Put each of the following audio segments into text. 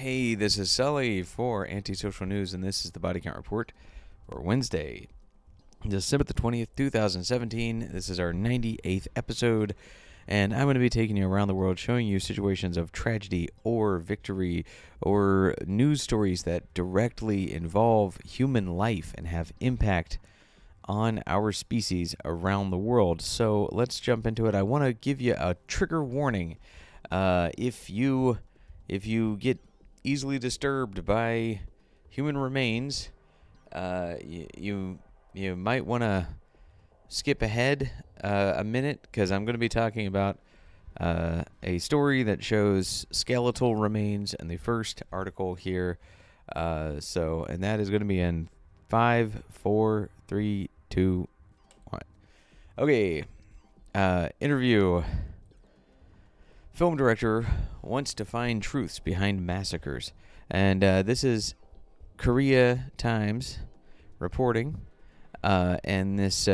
Hey, this is Sully for Antisocial News, and this is the Body Count Report for Wednesday, December the 20th, 2017. This is our 98th episode, and I'm going to be taking you around the world showing you situations of tragedy or victory or news stories that directly involve human life and have impact on our species around the world. So let's jump into it. I want to give you a trigger warning. If you get easily disturbed by human remains, you might want to skip ahead a minute, because I'm going to be talking about a story that shows skeletal remains in the first article here. And that is going to be in 5, 4, 3, 2, 1. Okay. Interview. Film director wants to find truths behind massacres. And this is Korea Times reporting. And this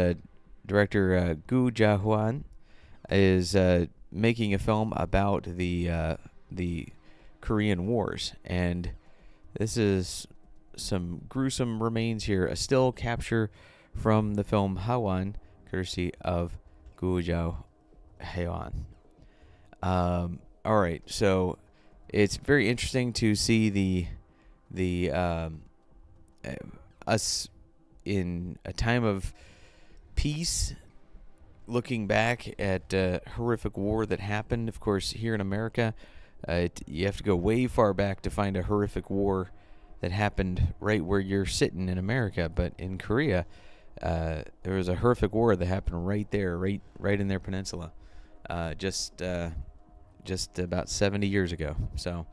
director, Jong-Hyun, is making a film about the Korean Wars. And this is some gruesome remains here. A still capture from the film Hawan, courtesy of Jong-Hyun. All right, so it's very interesting to see the us in a time of peace, looking back at horrific war that happened. Of course, here in America, you have to go way far back to find a horrific war that happened right where you're sitting in America. But in Korea, there was a horrific war that happened right there, right in their peninsula, just about 70 years ago. So,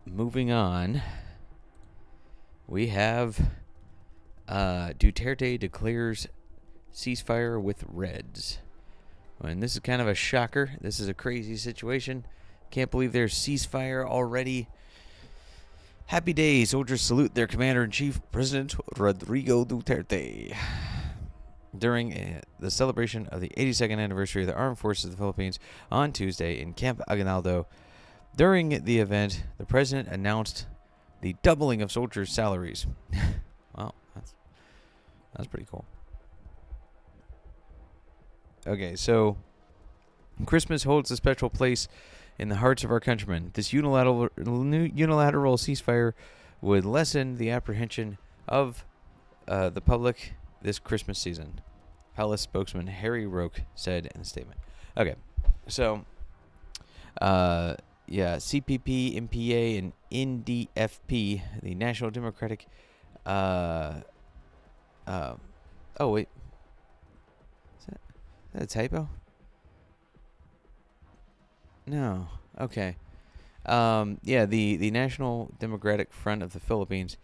moving on, we have Duterte declares ceasefire with Reds. And this is kind of a shocker. This is a crazy situation. Can't believe there's ceasefire already. Happy day. Soldiers salute their commander-in-chief, President Rodrigo Duterte, during the celebration of the 82nd anniversary of the Armed Forces of the Philippines on Tuesday in Camp Aguinaldo. During the event, the president announced the doubling of soldiers' salaries. Wow, that's pretty cool. Okay, so Christmas holds a special place in the hearts of our countrymen. This unilateral ceasefire would lessen the apprehension of the public this Christmas season, Palace spokesman Harry Roque said in a statement. Okay, so, CPP, MPA, and NDFP, the National Democratic, oh, wait, is that a typo? No, okay. The National Democratic Front of the Philippines,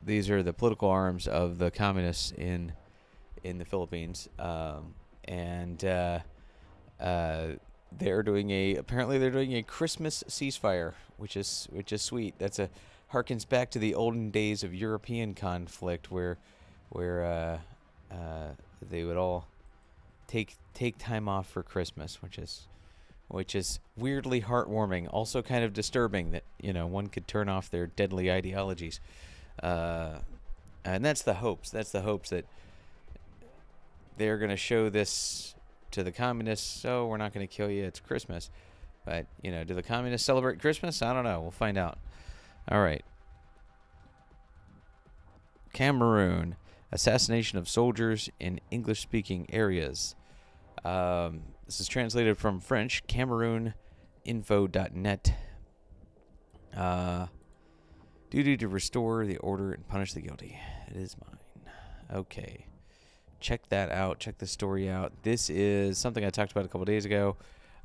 these are the political arms of the communists in the Philippines, and they're doing a Christmas ceasefire, which is sweet. That's harkens back to the olden days of European conflict, where they would all take time off for Christmas, which is weirdly heartwarming, also kind of disturbing that one could turn off their deadly ideologies. And that's the hopes. That's the hopes that they're going to show this to the communists. So we're not going to kill you. It's Christmas. But, do the communists celebrate Christmas? I don't know. We'll find out. All right. Cameroon. Assassination of soldiers in English-speaking areas. This is translated from French. CameroonInfo.net. Duty to restore the order and punish the guilty. It is mine. Okay. Check that out. Check the story out. This is something I talked about a couple days ago.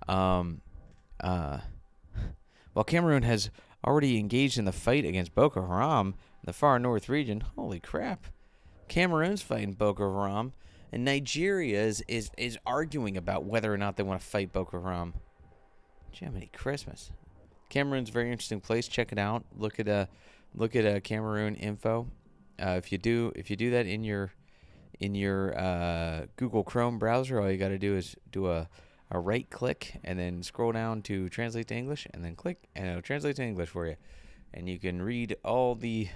While Cameroon has already engaged in the fight against Boko Haram in the far north region, holy crap. Cameroon's fighting Boko Haram, and Nigeria is arguing about whether or not they want to fight Boko Haram. Jiminy Christmas. Cameroon's a very interesting place. Check it out. Look at Cameroon info. If you do that in your Google Chrome browser, all you got to do is do a right click and then scroll down to translate to English, and then click and it'll translate to English for you, and you can read all the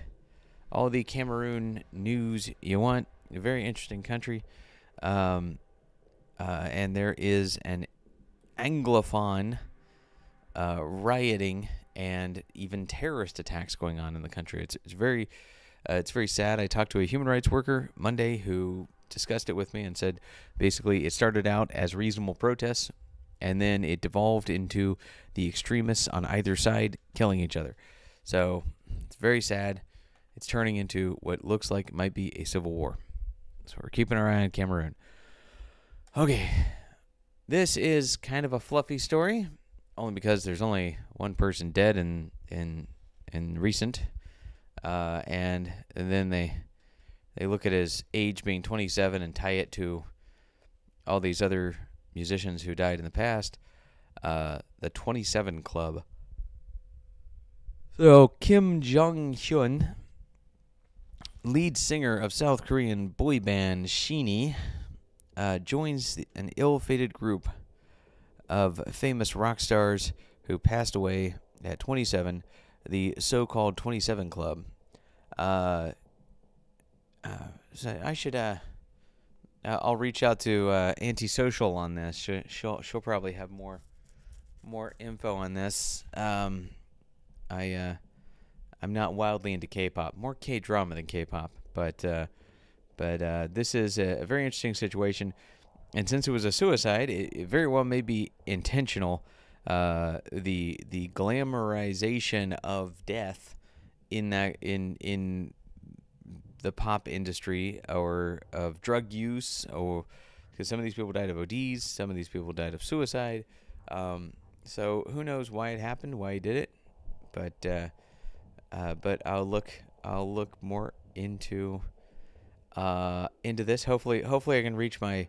Cameroon news you want. A very interesting country, and there is an Anglophone rioting and even terrorist attacks going on in the country. It's very sad. I talked to a human rights worker Monday who discussed it with me and said basically it started out as reasonable protests, and then it devolved into the extremists on either side killing each other. So it's very sad. It's turning into what looks like it might be a civil war. So we're keeping our eye on Cameroon. Okay, this is kind of a fluffy story, only because there's only one person dead in recent, and then they look at his age being 27 and tie it to all these other musicians who died in the past. The 27 Club. So Kim Jong-Hyun, lead singer of South Korean boy band SHINee, joins an ill-fated group of famous rock stars who passed away at 27, the so-called 27 Club. So I should I'll reach out to Antisocial on this. She'll probably have more info on this. I'm not wildly into K-pop, more K-drama than K-pop, but this is a very interesting situation, and since it was a suicide, it very well may be intentional. The glamorization of death in the pop industry, or of drug use, or because some of these people died of ODs, some of these people died of suicide. So who knows why it happened, why he did it, but I'll look more into this. Hopefully I can reach my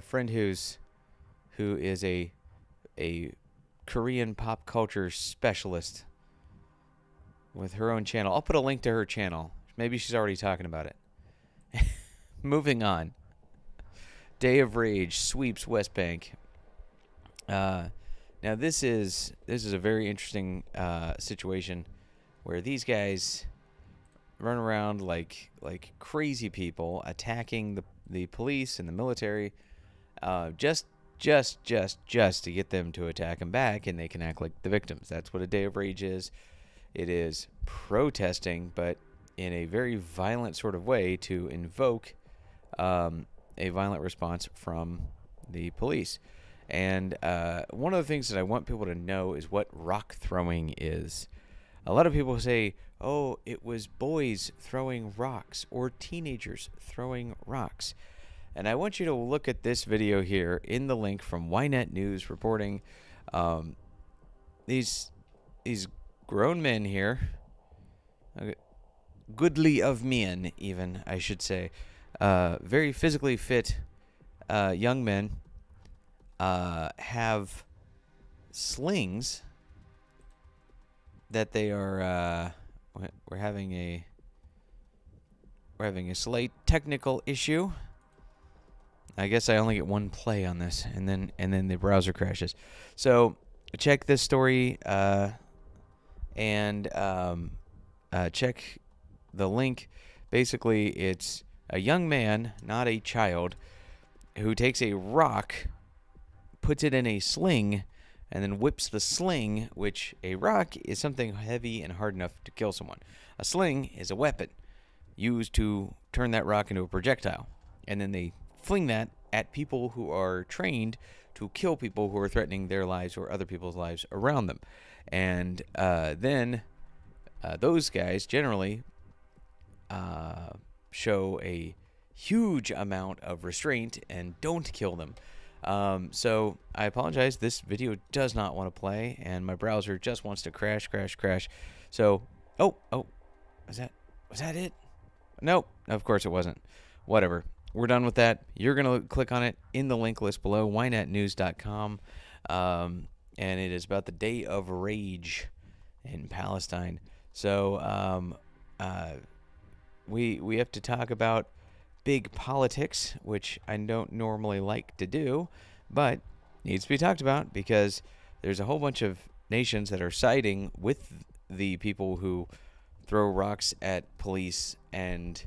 friend who is a Korean pop culture specialist with her own channel. I'll put a link to her channel. Maybe she's already talking about it. Moving on. Day of Rage sweeps West Bank. Now this is a very interesting situation where these guys run around like crazy people, attacking the police and the military, just to get them to attack them back, and they can act like the victims. That's what a Day of Rage is. It is protesting, but in a very violent sort of way, to invoke a violent response from the police. And one of the things that I want people to know is what rock throwing is. A lot of people say, oh, it was boys throwing rocks or teenagers throwing rocks. And I want you to look at this video here in the link from Ynet News reporting. These grown men here, goodly of men even, I should say, very physically fit young men, have slings that they are we're having a slight technical issue. I guess I only get one play on this, and then the browser crashes. So check this story and check the link. Basically, it's a young man, not a child, who takes a rock, puts it in a sling, and then whips the sling, which a rock is something heavy and hard enough to kill someone. A sling is a weapon used to turn that rock into a projectile. And then they fling that at people who are trained to kill people who are threatening their lives or other people's lives around them. And then those guys generally show a huge amount of restraint and don't kill them. So I apologize. This video does not want to play, and my browser just wants to crash. So, oh, was that it? Nope. Of course it wasn't. Whatever. We're done with that. You're going to click on it in the link list below, ynetnews.com. And it is about the Day of Rage in Palestine. So, we have to talk about big politics, which I don't normally like to do, but needs to be talked about because there's a whole bunch of nations that are siding with the people who throw rocks at police and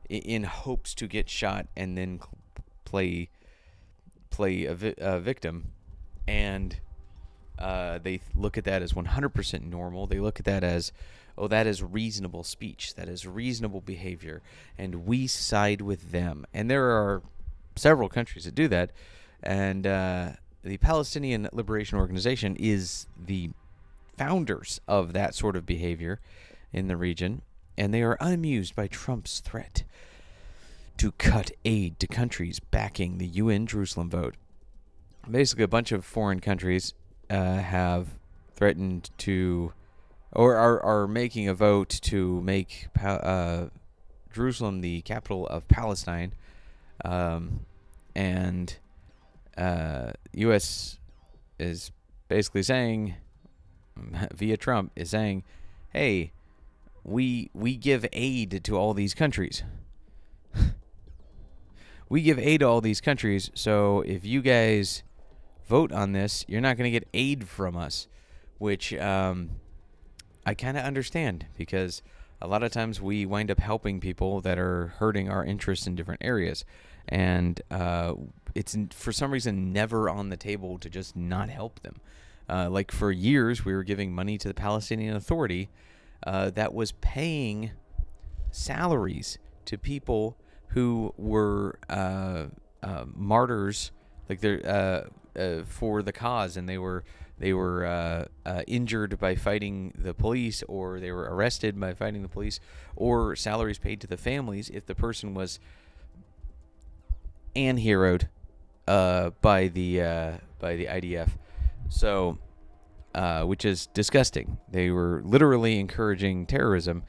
in hopes to get shot and then play a victim, and they look at that as 100% normal. They look at that as, oh, that is reasonable speech, that is reasonable behavior, and we side with them. And there are several countries that do that, and the Palestinian Liberation Organization is the founders of that sort of behavior in the region, and they are unamused by Trump's threat to cut aid to countries backing the UN Jerusalem vote. Basically, a bunch of foreign countries have threatened to, or are making a vote to make Jerusalem the capital of Palestine, and U.S. is basically saying, via Trump, is saying, hey, we give aid to all these countries. We give aid to all these countries, so if you guys vote on this, you're not going to get aid from us, which I kind of understand, because a lot of times we wind up helping people that are hurting our interests in different areas, and it's for some reason never on the table to just not help them. Like for years, we were giving money to the Palestinian Authority that was paying salaries to people who were martyrs, like they're for the cause, and they were injured by fighting the police, or they were arrested by fighting the police, or salaries paid to the families if the person was anheroed by the IDF. So, which is disgusting. They were literally encouraging terrorism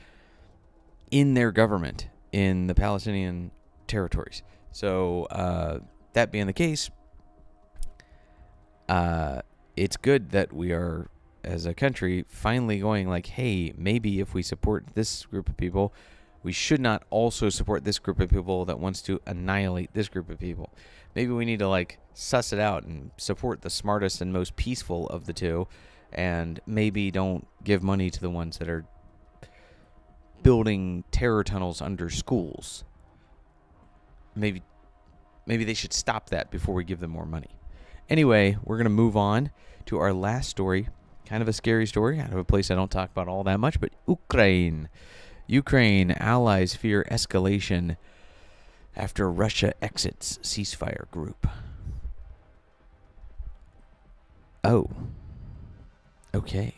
in their government in the Palestinian territories. So, that being the case, it's good that we are, as a country, finally going like, hey, maybe if we support this group of people, we should not also support this group of people that wants to annihilate this group of people. Maybe we need to like suss it out and support the smartest and most peaceful of the two, and maybe don't give money to the ones that are building terror tunnels under schools. Maybe they should stop that before we give them more money. Anyway, we're going to move on to our last story. Kind of a scary story out of a place I don't talk about all that much, but Ukraine. Ukraine allies fear escalation after Russia exits ceasefire group. Oh. Okay.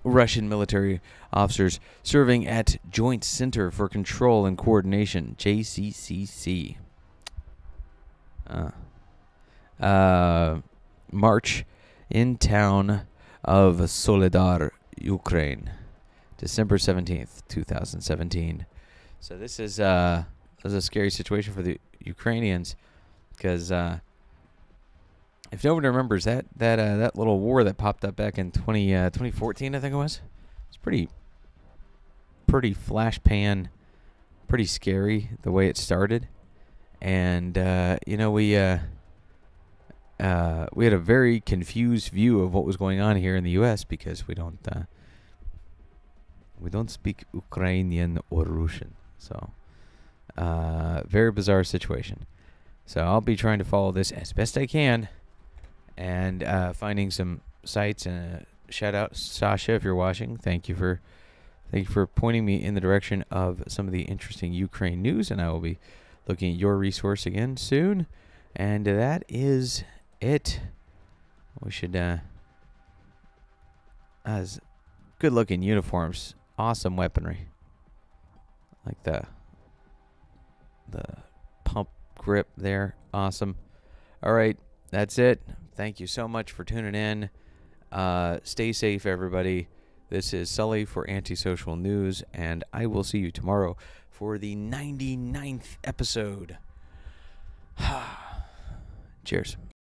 Russian military officers serving at Joint Center for Control and Coordination, JCCC. March in town of Solidar, Ukraine, December 17th, 2017. So this is a scary situation for the Ukrainians, because if nobody remembers that little war that popped up back in 2014, I think it was. It's pretty flash pan, pretty scary the way it started, and we had a very confused view of what was going on here in the U.S. because we don't speak Ukrainian or Russian, so very bizarre situation. So I'll be trying to follow this as best I can, and finding some sites. And shout out Sasha if you're watching. Thank you for pointing me in the direction of some of the interesting Ukraine news, and I will be looking at your resource again soon. And that is it. We should as good looking uniforms, awesome weaponry, like the pump grip there, awesome. All right, that's it. Thank you so much for tuning in. Stay safe, everybody. This is Sully for Antisocial News, and I will see you tomorrow for the 99th episode. Cheers.